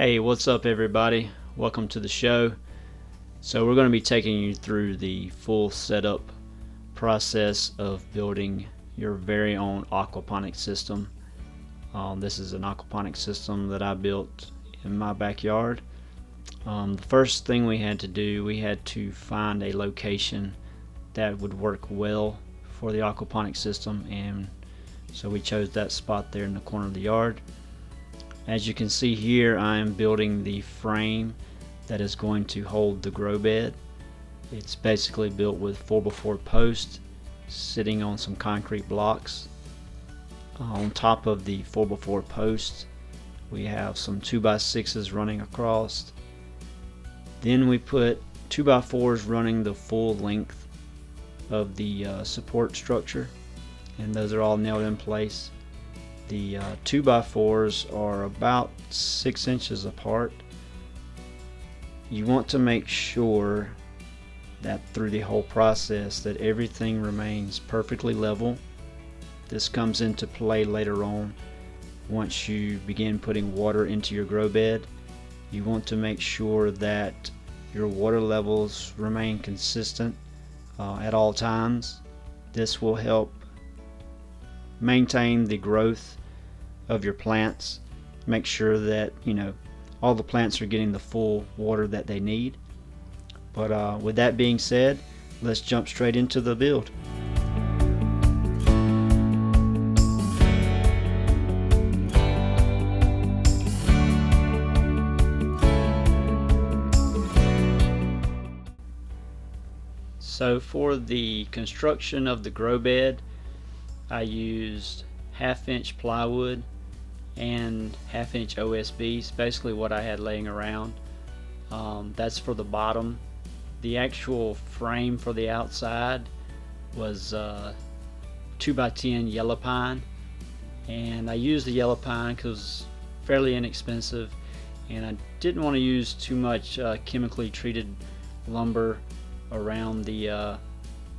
Hey, what's up everybody? Welcome to the show. So we're going to be taking you through the full setup process of building your very own aquaponics system. This is an aquaponics system that I built in my backyard. The first thing we had to do, we had to find a location that would work well for the aquaponics system, and so we chose that spot there in the corner of the yard. As you can see here, I am building the frame that is going to hold the grow bed. It's basically built with 4x4 posts sitting on some concrete blocks. On top of the 4x4 posts, we have some 2x6s running across. Then we put 2x4s running the full length of the support structure, and those are all nailed in place. The 2x4s are about 6 inches apart. You want to make sure that through the whole process that everything remains perfectly level. This comes into play later on once you begin putting water into your grow bed. You want to make sure that your water levels remain consistent at all times. This will help maintain the growth of your plants. Make sure that all the plants are getting the full water that they need. But with that being said, let's jump straight into the build. So for the construction of the grow bed, I used 1/2 inch plywood and 1/2 inch OSB. Basically what I had laying around. That's for the bottom. The actual frame for the outside was 2x10 yellow pine, and I used the yellow pine because it's fairly inexpensive, and I didn't want to use too much chemically treated lumber around the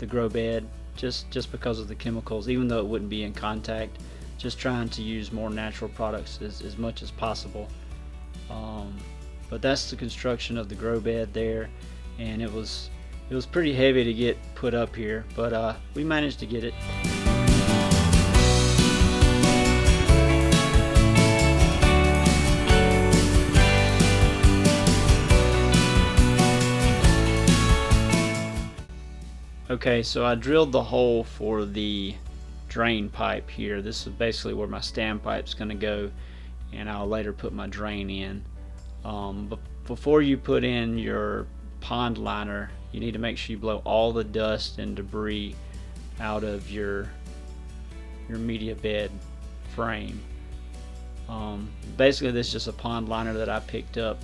grow bed, just because of the chemicals, even though it wouldn't be in contact. Just trying to use more natural products as much as possible. But that's the construction of the grow bed there, and it was pretty heavy to get put up here, but we managed to get it. Okay, so I drilled the hole for the drain pipe here. This is basically where my standpipe's going to go, and I'll later put my drain in. But before you put in your pond liner, you need to make sure you blow all the dust and debris out of your media bed frame. Basically this is just a pond liner that I picked up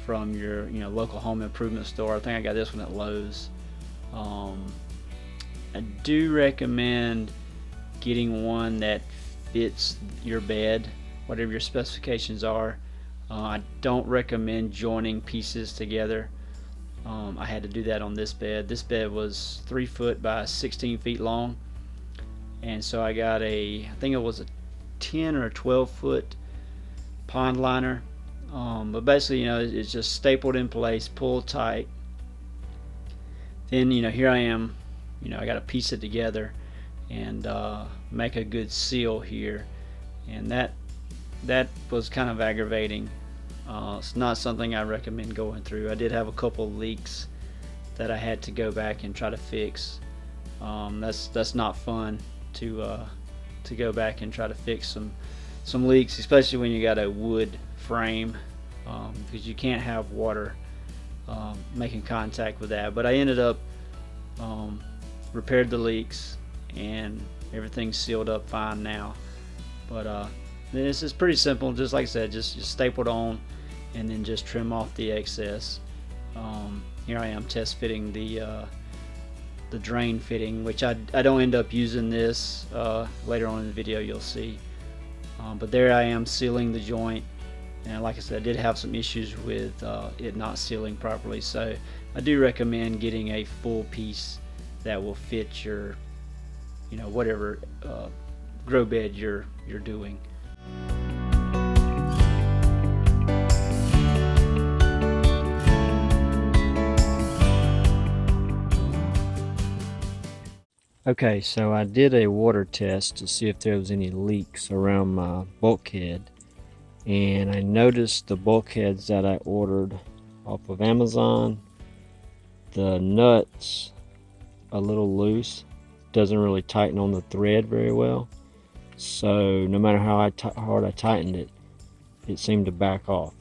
from your local home improvement store. I think I got this one at Lowe's. I do recommend getting one that fits your bed, whatever your specifications are. I don't recommend joining pieces together. I had to do that on this bed. This bed was 3 foot by 16 feet long, and so I got I think it was a 10 or 12 foot pond liner. But basically, it's just stapled in place, pulled tight. Then here I am, I got to piece it together and make a good seal here, and that was kind of aggravating. It's not something I recommend going through. I did have a couple leaks that I had to go back and try to fix. That's not fun to go back and try to fix some leaks, especially when you got a wood frame, because you can't have water making contact with that. But I ended up repaired the leaks, and everything's sealed up fine now. But this is pretty simple. Just like I said, just staple it on and then just trim off the excess. Here I am test fitting the drain fitting, which I don't end up using this. Later on in the video you'll see. But there I am sealing the joint, and like I said, I did have some issues with it not sealing properly, so I do recommend getting a full piece that will fit your whatever grow bed you're doing. Okay, so I did a water test to see if there was any leaks around my bulkhead, and I noticed the bulkheads that I ordered off of Amazon, the nuts a little loose, doesn't really tighten on the thread very well, so no matter how hard I tightened it, it seemed to back off.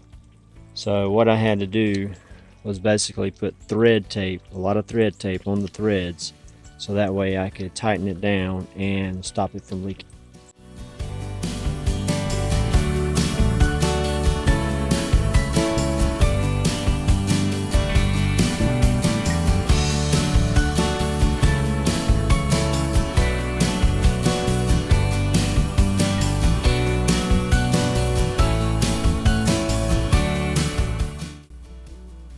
So what I had to do was basically put thread tape, a lot of thread tape on the threads, so that way I could tighten it down and stop it from leaking.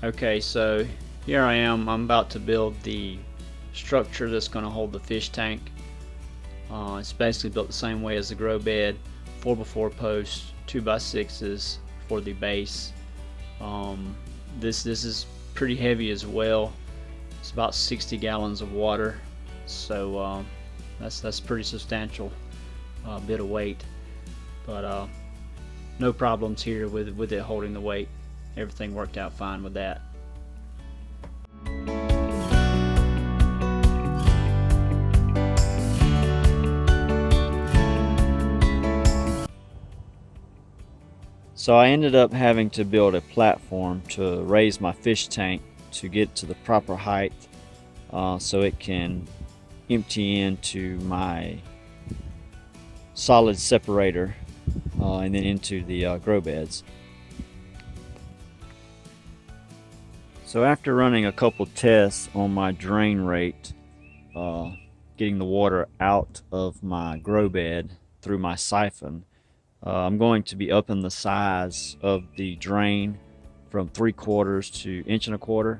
Okay, so here I am. I'm about to build the structure that's going to hold the fish tank. It's basically built the same way as the grow bed, 4x4 posts, 2x6s for the base. This is pretty heavy as well. It's about 60 gallons of water, so that's pretty substantial bit of weight. But no problems here with it holding the weight. Everything worked out fine with that. So I ended up having to build a platform to raise my fish tank to get to the proper height so it can empty into my solid separator and then into the grow beds. So after running a couple tests on my drain rate, getting the water out of my grow bed through my siphon, I'm going to be upping the size of the drain from 3/4 to 1.25 inches,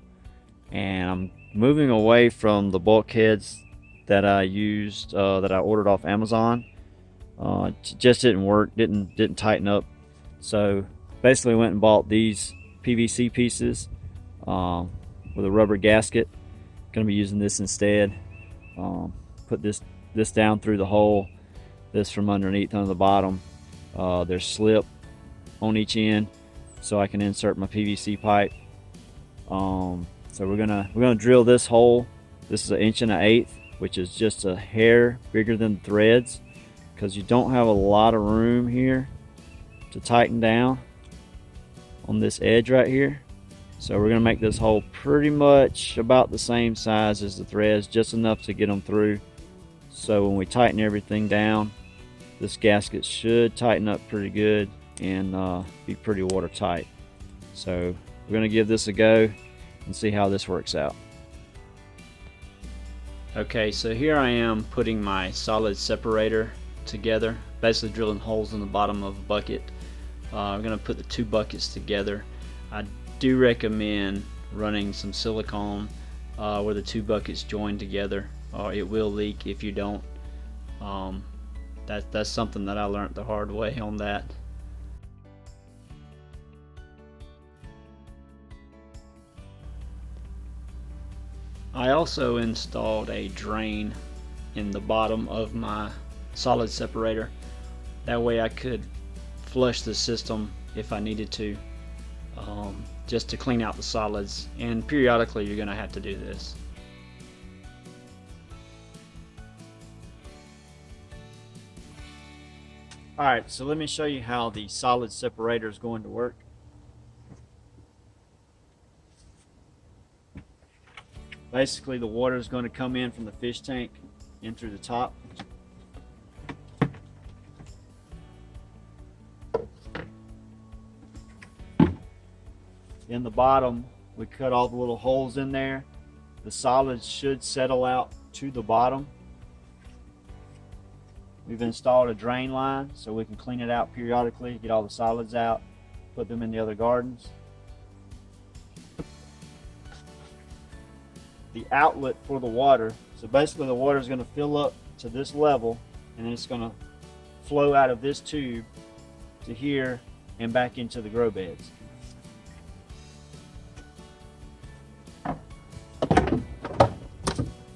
and I'm moving away from the bulkheads that I used, that I ordered off Amazon. It just didn't work, didn't tighten up. So basically went and bought these PVC pieces with a rubber gasket. Going to be using this instead. Put this down through the hole, this from underneath on the bottom. There's slip on each end, so I can insert my PVC pipe. So we're gonna drill this hole. This is 1.1 inches, which is just a hair bigger than the threads, because you don't have a lot of room here to tighten down on this edge right here. So we're gonna make this hole pretty much about the same size as the threads, just enough to get them through. So when we tighten everything down, this gasket should tighten up pretty good and be pretty watertight. So we're gonna give this a go and see how this works out. Okay, so here I am putting my solid separator together, basically drilling holes in the bottom of a bucket. I'm gonna put the two buckets together. I do recommend running some silicone where the two buckets join together, or it will leak if you don't. That's something that I learned the hard way on that. I also installed a drain in the bottom of my solid separator. That way I could flush the system if I needed to, just to clean out the solids, and periodically you're gonna have to do this. Alright, so let me show you how the solid separator is going to work. Basically the water is going to come in from the fish tank in through the top. In the bottom, we cut all the little holes in there. The solids should settle out to the bottom. We've installed a drain line so we can clean it out periodically, get all the solids out, put them in the other gardens. The outlet for the water, so basically the water is going to fill up to this level, and then it's going to flow out of this tube to here and back into the grow beds.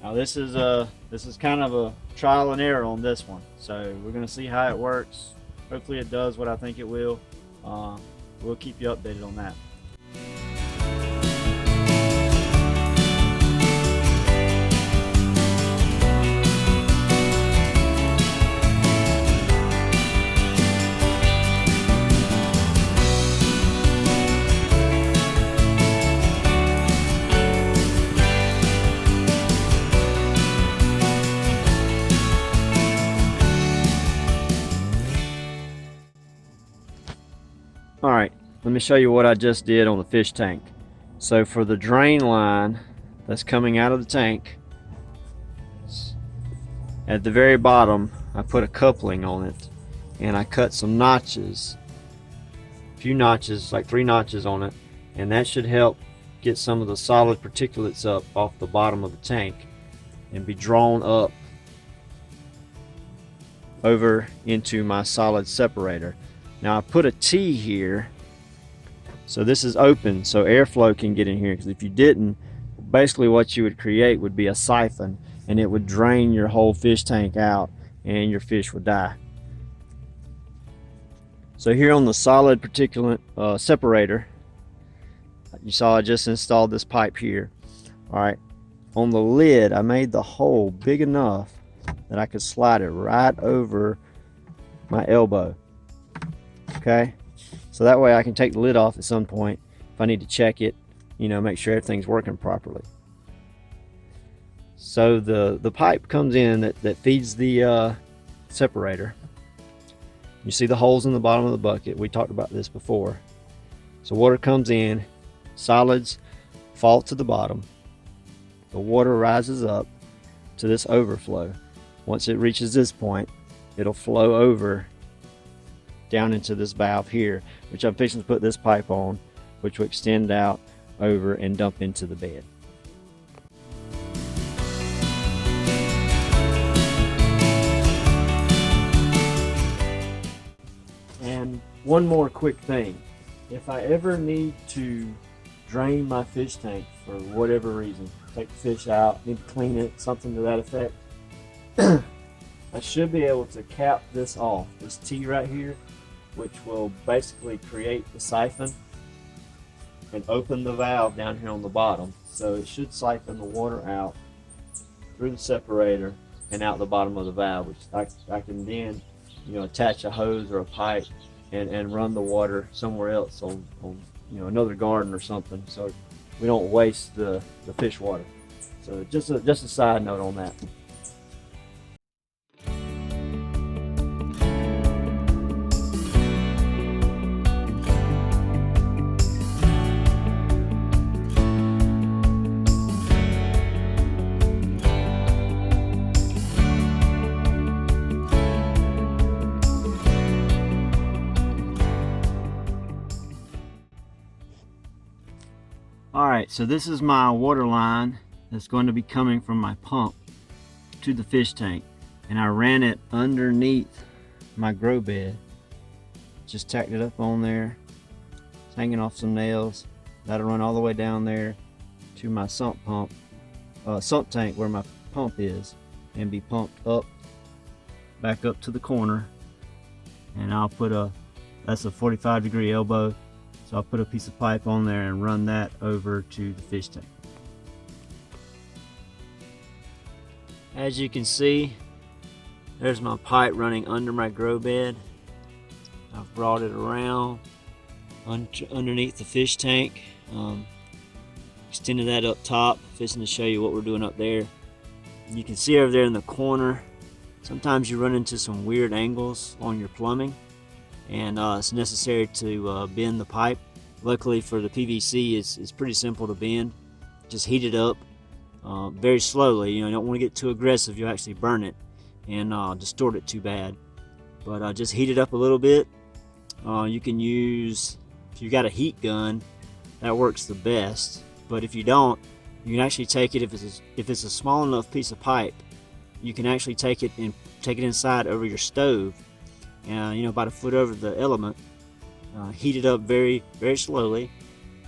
Now this is kind of a trial and error on this one, so we're going to see how it works. Hopefully it does what I think it will. We'll keep you updated on that. Alright, let me show you what I just did on the fish tank. So for the drain line that's coming out of the tank, at the very bottom I put a coupling on it and I cut some notches, a few notches, like 3 notches on it, and that should help get some of the solid particulates up off the bottom of the tank and be drawn up over into my solid separator. Now I put a T here, so this is open so airflow can get in here, because if you didn't, basically what you would create would be a siphon and it would drain your whole fish tank out and your fish would die. So here on the solid particulate separator, you saw I just installed this pipe here. Alright, on the lid I made the hole big enough that I could slide it right over my elbow. Okay, so that way I can take the lid off at some point if I need to check it, you know, make sure everything's working properly. So the pipe comes in that feeds the separator. You see the holes in the bottom of the bucket. We talked about this before. So water comes in, solids fall to the bottom, the water rises up to this overflow. Once it reaches this point, it'll flow over down into this valve here, which I'm fixing to put this pipe on, which will extend out over and dump into the bed. And one more quick thing, if I ever need to drain my fish tank for whatever reason, take the fish out, need to clean it, something to that effect, I should be able to cap this off, this T right here, which will basically create the siphon and open the valve down here on the bottom. So it should siphon the water out through the separator and out the bottom of the valve, which I can then, you know, attach a hose or a pipe and run the water somewhere else on you know, another garden or something, so we don't waste the fish water. So just a side note on that. Alright, so this is my water line that's going to be coming from my pump to the fish tank, and I ran it underneath my grow bed. Just tacked it up on there. It's hanging off some nails. That'll run all the way down there to my sump tank where my pump is, and be pumped up, back up to the corner. And I'll put that's a 45-degree elbow. So I'll put a piece of pipe on there and run that over to the fish tank. As you can see, there's my pipe running under my grow bed. I've brought it around underneath the fish tank. Extended that up top, fixing to show you what we're doing up there. You can see over there in the corner, sometimes you run into some weird angles on your plumbing, and it's necessary to bend the pipe. Luckily for the PVC, it's pretty simple to bend. Just heat it up very slowly. You know, you don't want to get too aggressive, you'll actually burn it and distort it too bad. But just heat it up a little bit. You can use, if you've got a heat gun, that works the best. But if you don't, you can actually take it, if it's a small enough piece of pipe, you can actually take it inside over your stove. You know, about a foot over the element, heat it up very, very slowly,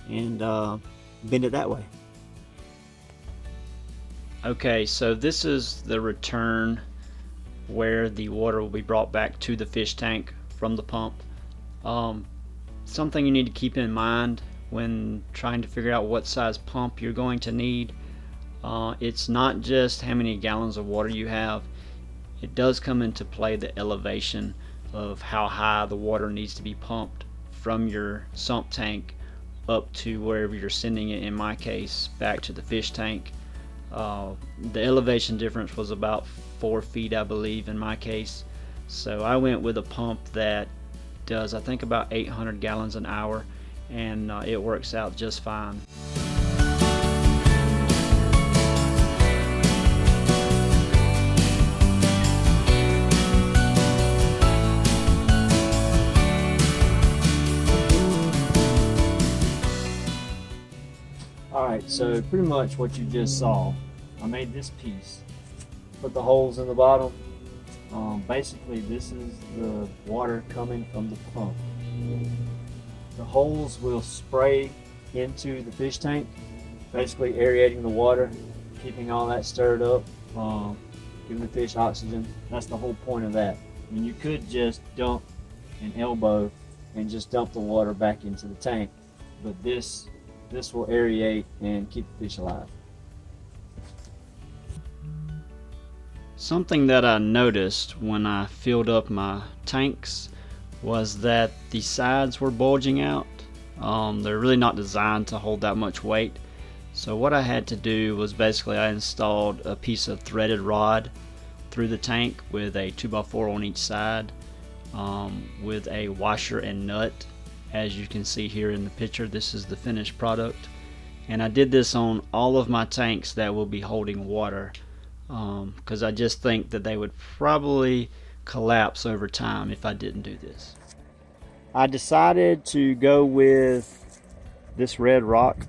and bend it that way. Okay, so this is the return where the water will be brought back to the fish tank from the pump. Um, Something you need to keep in mind when trying to figure out what size pump you're going to need. It's not just how many gallons of water you have. It does come into play the elevation of how high the water needs to be pumped from your sump tank up to wherever you're sending it, in my case back to the fish tank. The elevation difference was about 4 feet, I believe, in my case. So I went with a pump that does, I think, about 800 gallons an hour, and it works out just fine. Alright, so pretty much what you just saw, I made this piece, put the holes in the bottom. Basically this is the water coming from the pump. The holes will spray into the fish tank, basically aerating the water, keeping all that stirred up, giving the fish oxygen. That's the whole point of that. I mean, you could just dump an elbow and just dump the water back into the tank, but this will aerate and keep the fish alive. Something that I noticed when I filled up my tanks was that the sides were bulging out. They're really not designed to hold that much weight. So what I had to do was basically I installed a piece of threaded rod through the tank with a 2x4 on each side, with a washer and nut. As you can see here in the picture, this is the finished product. And I did this on all of my tanks that will be holding water, because I just think that they would probably collapse over time if I didn't do this. I decided to go with this red rock.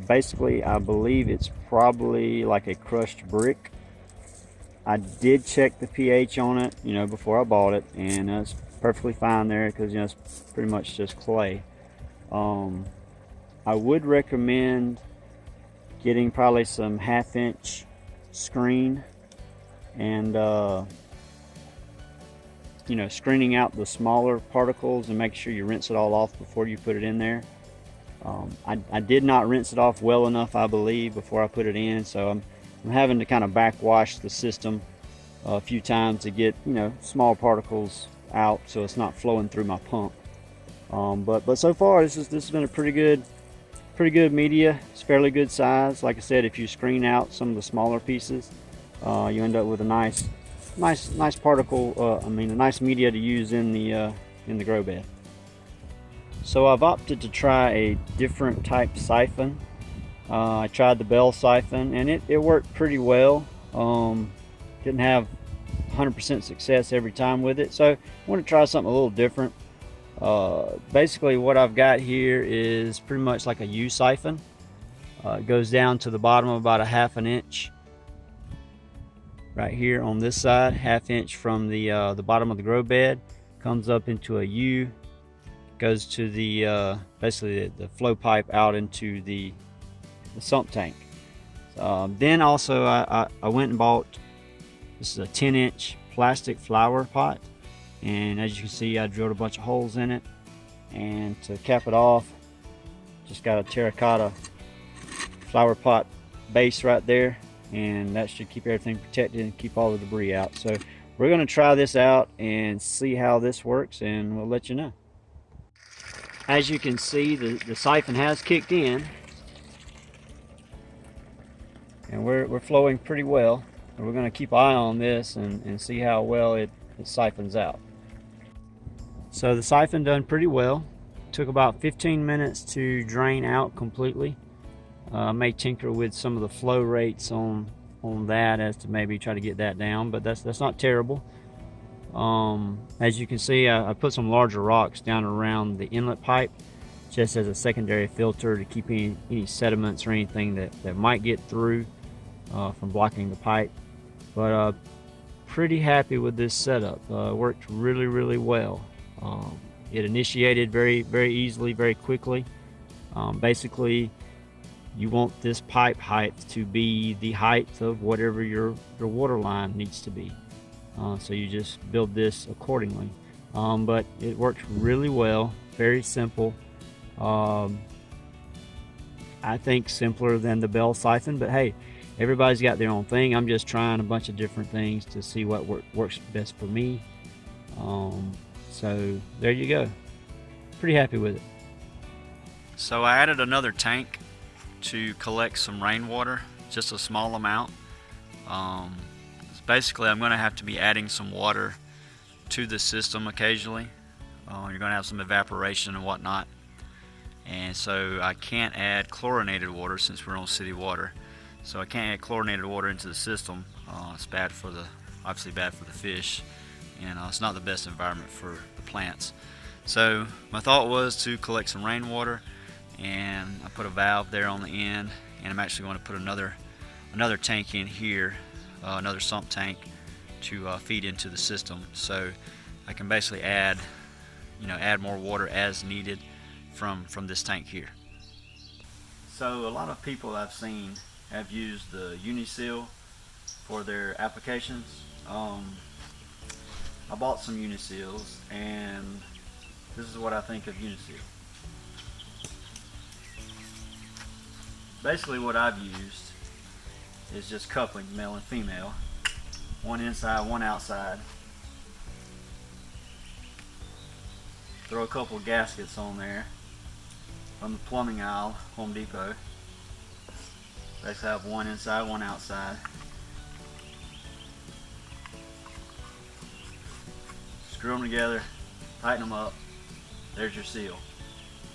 Basically, I believe it's probably like a crushed brick. I did check the pH on it, before I bought it, and it's perfectly fine there because it's pretty much just clay. I would recommend getting probably some 1/2 inch screen and screening out the smaller particles and make sure you rinse it all off before you put it in there. I did not rinse it off well enough, I believe, before I put it in, so I'm having to kind of backwash the system a few times to get small particles out so it's not flowing through my pump. But so far this has been a pretty good media. It's fairly good size. Like I said, if you screen out some of the smaller pieces, you end up with a nice particle. a nice media to use in the grow bed. So I've opted to try a different type siphon. I tried the Bell siphon and it worked pretty well. Didn't have 100% success every time with it, so I want to try something a little different. Basically what I've got here is pretty much like a U siphon. It goes down to the bottom of about a 1/2 inch right here on this side, 1/2 inch from the bottom of the grow bed, comes up into a U, goes to the basically the flow pipe out into the sump tank. Then also I went and bought, this is a 10-inch plastic flower pot, and as you can see I drilled a bunch of holes in it, and to cap it off just got a terracotta flower pot base right there, and that should keep everything protected and keep all the debris out. So we're going to try this out and see how this works, and we'll let you know. As you can see, the siphon has kicked in and we're flowing pretty well. We're going to keep an eye on this and see how well it siphons out. So the siphon done pretty well. Took about 15 minutes to drain out completely. I may tinker with some of the flow rates on that as to maybe try to get that down, but that's not terrible. As you can see, I put some larger rocks down around the inlet pipe just as a secondary filter to keep any sediments or anything that might get through from blocking the pipe. But pretty happy with this setup. Worked really well. It initiated very easily, very quickly. Basically you want this pipe height to be the height of whatever your water line needs to be. So you just build this accordingly. But it works really well, very simple. I think simpler than the bell siphon, but hey, everybody's got their own thing. I'm just trying a bunch of different things to see what works best for me. So there you go. Pretty happy with it. So I added another tank to collect some rainwater, just a small amount. Basically, I'm going to have to be adding some water to the system occasionally. You're going to have some evaporation and whatnot. And so I can't add chlorinated water since we're on city water. So I can't add chlorinated water into the system. It's bad for obviously bad for the fish, and it's not the best environment for the plants. So my thought was to collect some rainwater, and I put a valve there on the end, and I'm actually going to put another tank in here, another sump tank, to feed into the system. So I can basically add more water as needed from this tank here. So a lot of people I've seen have used the Uniseal for their applications. I bought some Uniseals, and this is what I think of Uniseal. Basically what I've used is just coupling, male and female, one inside, one outside. Throw a couple of gaskets on there from the plumbing aisle, Home Depot. Basically have one inside, one outside. Screw them together, tighten them up, there's your seal.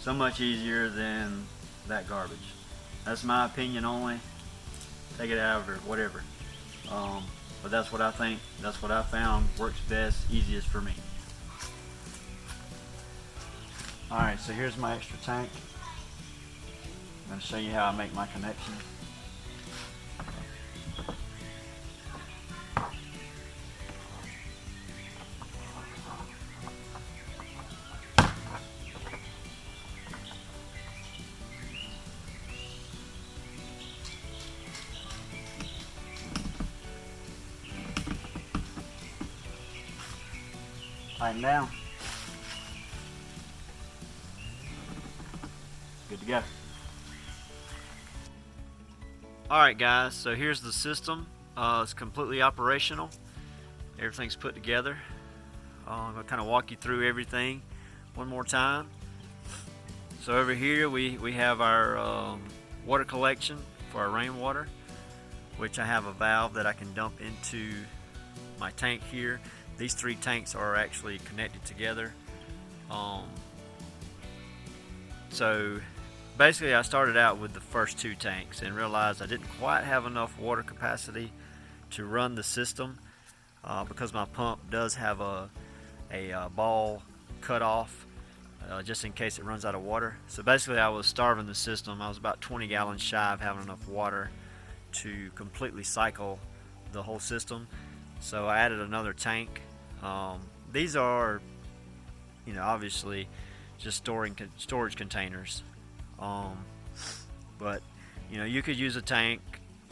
So much easier than that garbage. That's my opinion only. Take it out or whatever. But that's what I think, that's what I found works best, easiest for me. Alright, so here's my extra tank. I'm going to show you how I make my connection. Tighten down. Good to go. Alright guys, so here's the system. It's completely operational. Everything's put together. I'm going to kind of walk you through everything one more time. So over here we have our water collection for our rainwater, which I have a valve that I can dump into my tank here. These three tanks are actually connected together. So basically I started out with the first two tanks and realized I didn't quite have enough water capacity to run the system because my pump does have a ball cut off just in case it runs out of water. So basically I was starving the system. I was about 20 gallons shy of having enough water to completely cycle the whole system. So I added another tank. These are, obviously just storage containers. But you could use a tank,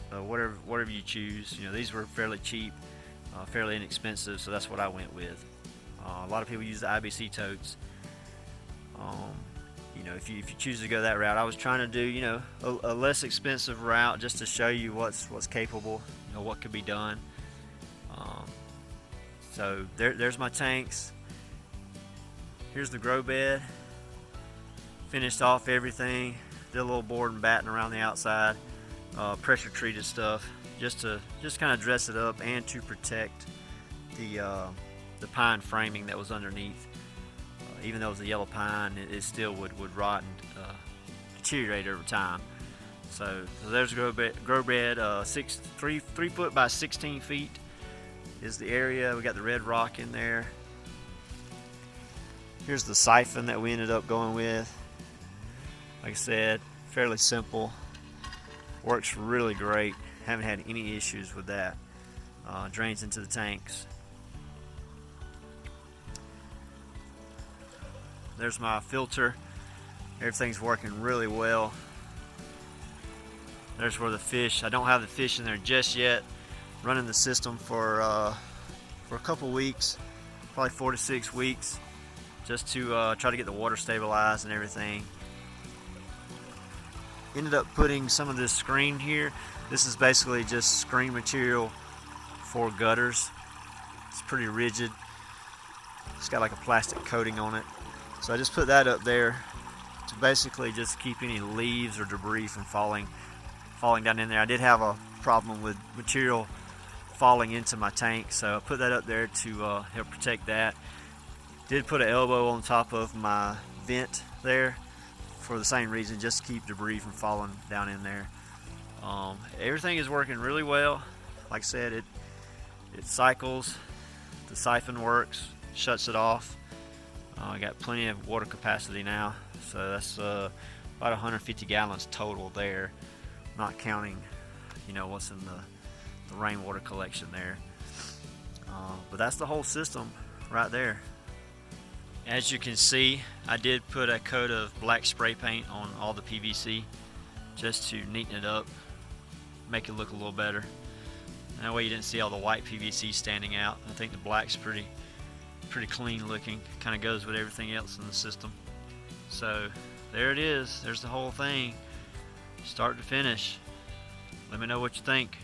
whatever you choose. These were fairly cheap, fairly inexpensive, so that's what I went with. A lot of people use the IBC totes. If you choose to go that route, I was trying to do a less expensive route just to show you what's capable, what could be done. So there's my tanks. Here's the grow bed. Finished off everything. Did a little board and batting around the outside. Pressure treated stuff just kind of dress it up and to protect the pine framing that was underneath. Even though it was a yellow pine, it still would rot and deteriorate over time. So there's a grow bed. 3 foot by 16 feet is the area. We got the red rock in there. Here's the siphon that we ended up going with. Like I said, fairly simple. Works really great. Haven't had any issues with that. Drains into the tanks. There's my filter. Everything's working really well. There's where the fish, I don't have the fish in there just yet. Running the system for a couple weeks, probably 4 to 6 weeks, just to try to get the water stabilized and everything. Ended up putting some of this screen here. This is basically just screen material for gutters. It's pretty rigid. It's got like a plastic coating on it. So I just put that up there to basically just keep any leaves or debris from falling down in there. I did have a problem with material falling into my tank, so I put that up there to help protect that. Did put an elbow on top of my vent there for the same reason, just to keep debris from falling down in there. Everything is working really well. Like I said, it cycles, the siphon works, shuts it off. I got plenty of water capacity now, so that's about 150 gallons total there, not counting what's in the rainwater collection there. But that's the whole system right there. As you can see, I did put a coat of black spray paint on all the PVC just to neaten it up, make it look a little better. That way you didn't see all the white PVC standing out. I think the black's pretty clean looking, kind of goes with everything else in the system. So there it is, there's the whole thing, start to finish. Let me know what you think.